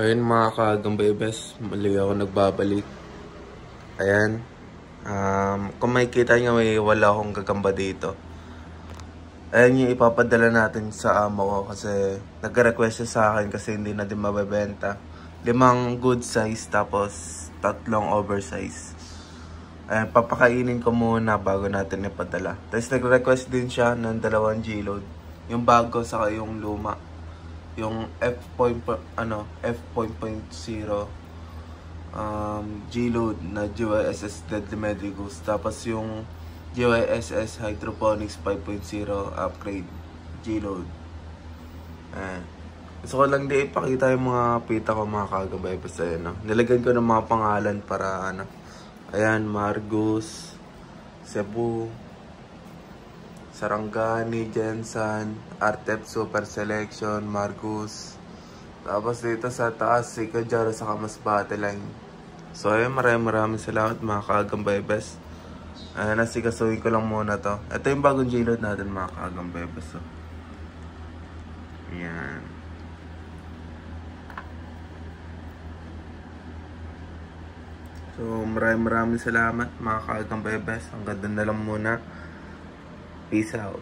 Ayun mga kagambebes, muli ako nagbabalik. Ayan. Kung makikita nyo, wala akong gagamba dito. Ayan yung ipapadala natin sa amo ko kasi nag-request siya sa akin kasi hindi na din mabebenta. 5 good size tapos 3 oversize. Ayan, papakainin ko muna bago natin ipadala. Tapos nag-request din siya ng 2 G-load. Yung bago saka yung luma. Yung F.0 G-load na GYSS Deadly Medicus. Tapos yung GYSS Hydroponics 5.0 upgrade G-load. Gusto ko lang di ipakita yung mga pita ko mga kagabay. Basta yun, no? Nilagyan ko ng mga pangalan para ano. Ayan, Margus, Cebu, Sarangani, Jensen, Artep Super Selection, Margus. Tapos dito sa taas, si Kajaro sa Masbate line. So ayun, maraming salamat mga kagambebes. Nasikasuhin ko lang muna to. Ito yung bagong J-load natin mga kagambebes. So. Ayan. So maraming salamat mga kagambebes. Ang ganda na lang muna. Peace out.